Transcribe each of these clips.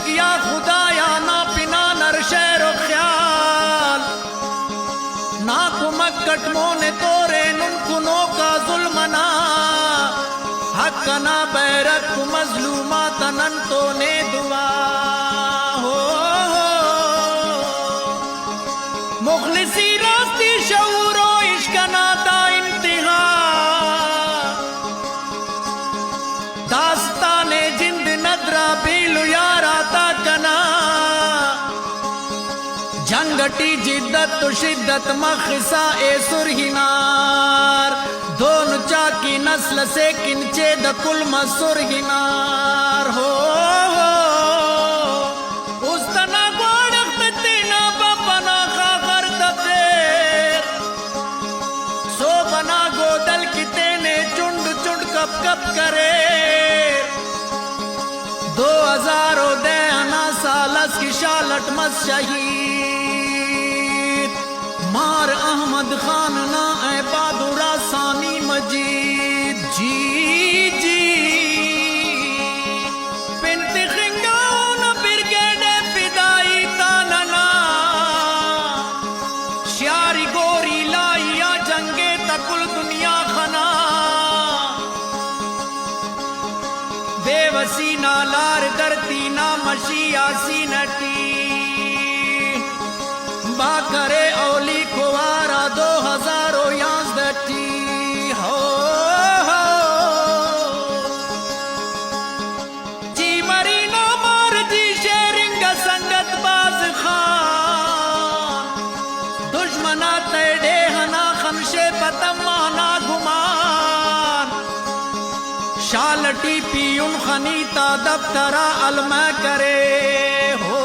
किया खुदाया ना पिना नर शहर ख्याल ना कुमक कटमो ने तोरे नुनकुनो का जुल्मना हक ना बैरक मजलूमा तनन तो ने दुआ हो मुखलिसी रास्ती शऊरो इश्क नाता इंतहा दास्ताने जिंद नदरा बेलु यारा ता कना जंगटी जिद्दत तो शिद्दत मखसा ए सुरहिनार दोनों चाकी नस्ल से किंचे दकुल मसुरहिनार हो उस तना गोड़क तीना बपना खागर दफेर सो बना गोदल किते ने चुंड चुंड कप कप करे 2000 दे अना सालस की शालट मस शहीद मार अहमद खान ना ए बहादुरा सानी मजीद जी जी बिनती खिंगाउन ब्रिगेड फिदाई तानना श्यारी गोरी लाइया जंगे तकुल दुनिया खना बेवसी ना लार दरती ना मशियासी नटी बा करे औली कुवारा 2000 याज़दटी हो जी मरी ना मार जी शेरिंग संगत बाज खान दुश्मना तेड़े हना खमशे पतम्मा ना घुमान शालटी पीउन खनीता दफ्तरा अलमा करे हो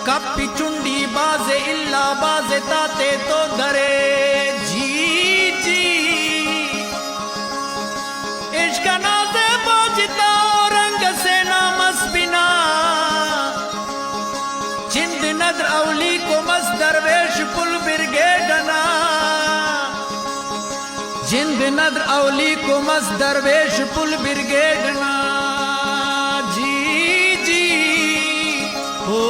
कपी चुंडी बाजे इल्ला बाजे ताते तो धरे जी जी इश्क नाज़े बाजता रंग से नामस बिना जिंद नदर औली को मस दरवेश पुल ब्रिगेडना जिंद नदर औली को मस दरवेश पुल ब्रिगेडना जी जी हो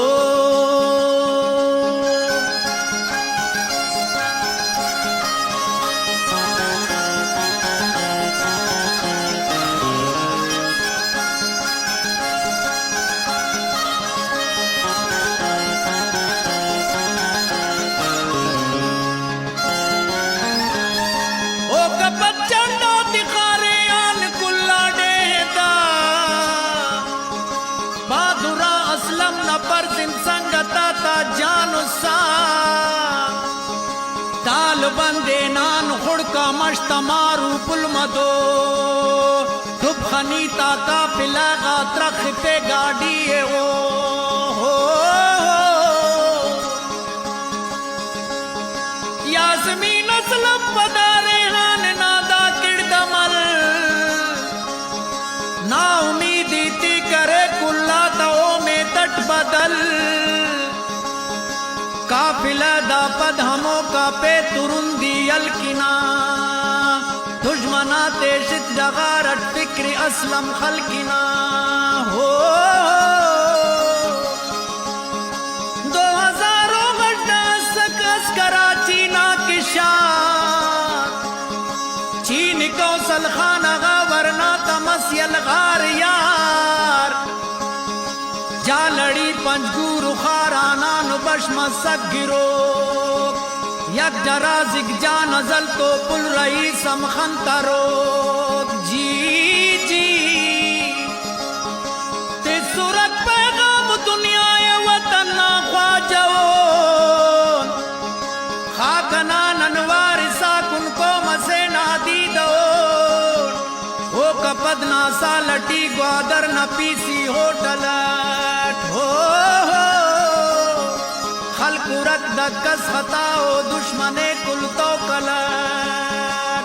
बंदे नान खुड़का मश्तमारू पुल मदो धुप खनीता का पिलागा त्रख पे गाड़ी हो यासमीन असलम पदारे हान नादा किरदमल ना उम्मीदी ती करे कुल्ला तो में तट बदल काफिला दा पद हमो का पे तुरुंदी अलकिना दुश्मना तेशित जगारत फिक्री असलम खलकिना हो 2000 गड्ढा सकस कराची ना किशान चीन कौसल खाना वरना तमस्यल गार यार जा लड़ी पंजगुरु खाराना नुबश्म सगिरो यक जरा जिग जा नजल तो पुल रही समखंतरो जी जी ते सूरत पैगाम दुनिया वतन ना ख्वाजो खाकना ननवारिसा कुन को मसे नादी दो हो कपद ना सालटी ग्वादर न पीसी होटल हो खलकुरत दक्कस खताओ दुश्मने कुल तो कलट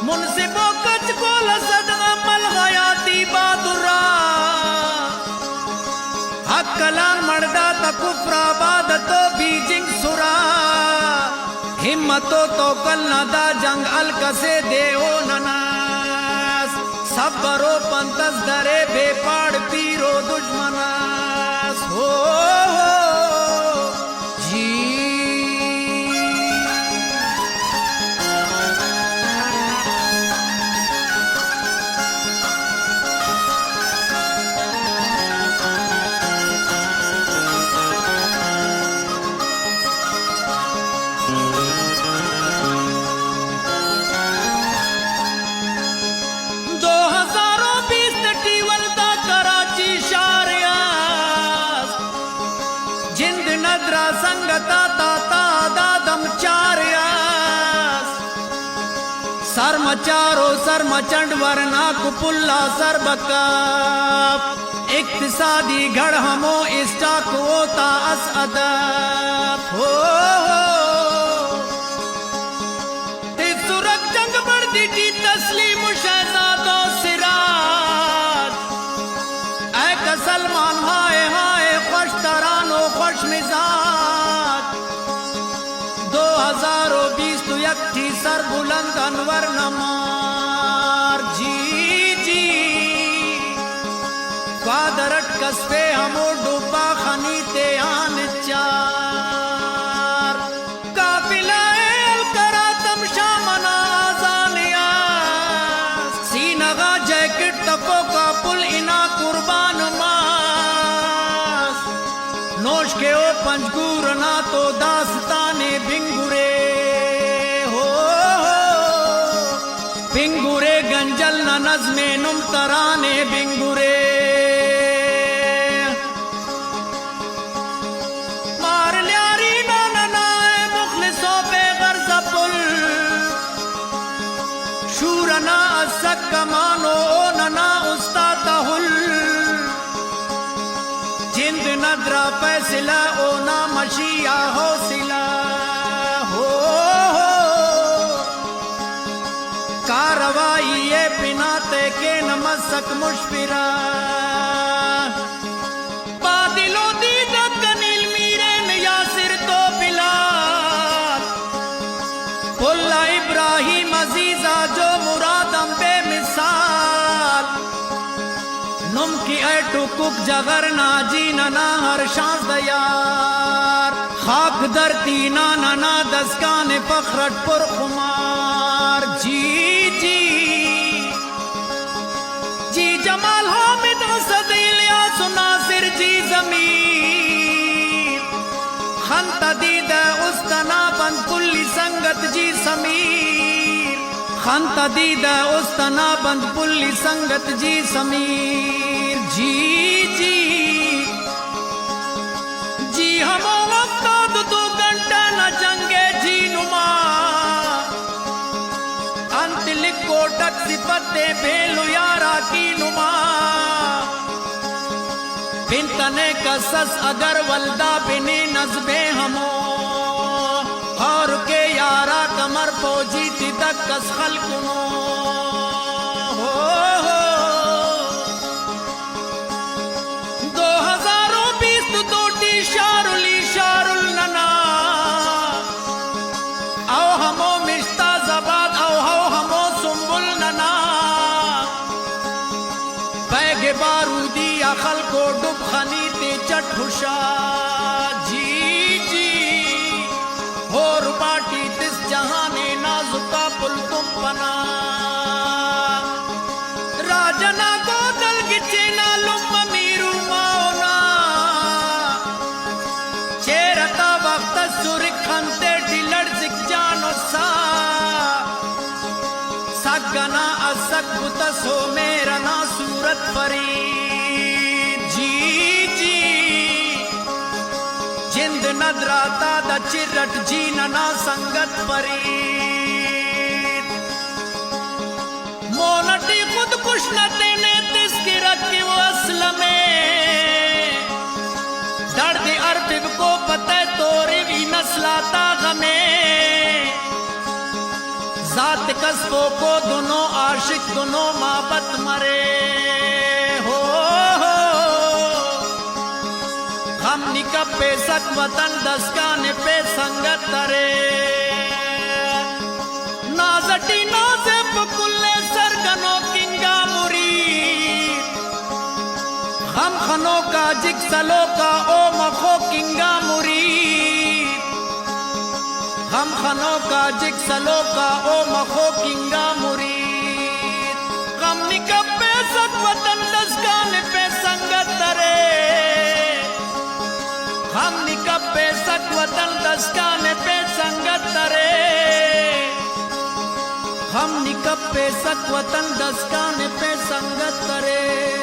मुनसिबो कच को लसद अमल गयाती बहादुरा हक कलान मर्दा तकुफ्रा बाद तो बीजिंग सुरा हिम्मतो तो कल नदा जंग अल कसे दे ओ ननास सब्बरो पंतस दरे बेपाड़ पीरो दुश्मनास हो जी। संगता ताता दादम चार्यास सरमचारो सरमचंड वरना कुपुल्ला सरबकाप इक्तिसादी गढ़ हमो स्टाक होता अस अदब हो सुरत जंग बढ़ दी तस्लीम शहजादो सिराज ऐ सलमान हाय हाय खुश तरानो खुश मिजाज 2020 तो यकठी सर बुलंद अनवर नमार जी जी क्वादरट कस्बे हमो डूबा खनी ते आन चार काफिला करा तमशा मना आजानिया सीनगा जैकेट तपो का पुल इना कुर्बान मास नोश के ओ पंजगूर ना तो दास्ताने भिंगुरे हो भिंगुरे गंजल न नज़्मे नुम तराने भिंगुरे मार ल्यारी ना ननाए मुखलिसों पे गर्ज़ पुल शूरना असक कमानो नना उस्तादहुल जिंद नदरा फैसला ओ ना मशिया हौसला हो कारवाई ये पिनाते के नमसक मुशफिरा बादिलो दीद कनील मीरेन यासिर तो बिलाल पुल्ला इब्राहिम अजीजा जो मुरादम बेमिसाल नुम की ऐटुकुक जगर नाजी नना हर शांस दयार खाक धरती ना नना दस्कान फखरट पुर खुमार जी जी जी जमाल हामिद सदिलिया सुनासिर जी जमीर खन तदीद उस्तना बंद पुल्ली संगत जी समीर खन तदीद उस्तना बंद पुल्ली संगत जी समीर जी जी जी हम वक्त 2 घंटा न जंगे जी नुमा अंत लिखो टक सिपते भेलु यारा की नुमा बिनतने कसस अगर वल्दा बिनी नज़बे हमो और के यारा कमर फौजी तिदक कस खलकुनो हो 2020 तो तोटी शारुली शारुल नना आओ हमो मिश्ता जबाद आओ हमो सुम्बुल नना बैगे बारूदी अखल को डुब खनी ते चट हुशा जी जी होर बाटी तिस जहाने नाजुका पुल तुम बना राजना को दल गिचेना लुम मीरू माओना चेरता वक्त सुरिक खंते डिलड़ सिक जानो सा सगना असक बुतसो मेरा ना सूरत परी जी जी जिंद नदराता द चिरट जी नना संगत परी मोनटी खुद कुछ न तेने तिसकी रखी वो असल में दर्द अरबिब को पता तोरे भी नस्लाता गमे जात कस्बों को दोनों आशिक दोनों माबत मरे हो हम निकब पे सक वतन दस्काने पे संगत तरे नाजटी नाजे पुकुल्ले सरगनो किंगा मुरी खनो का जिक सलो का ओ मखो किंगा मुरीद हम खनो का जिक सलो का ओ मखो किंगा मुरीद गम निकपे सक वतन दस्कान पे संगत तरे हम निकपे सक वतन दस्कान पे संगत तरे हम निकपे सक वतन दस्कान पे संगत तरे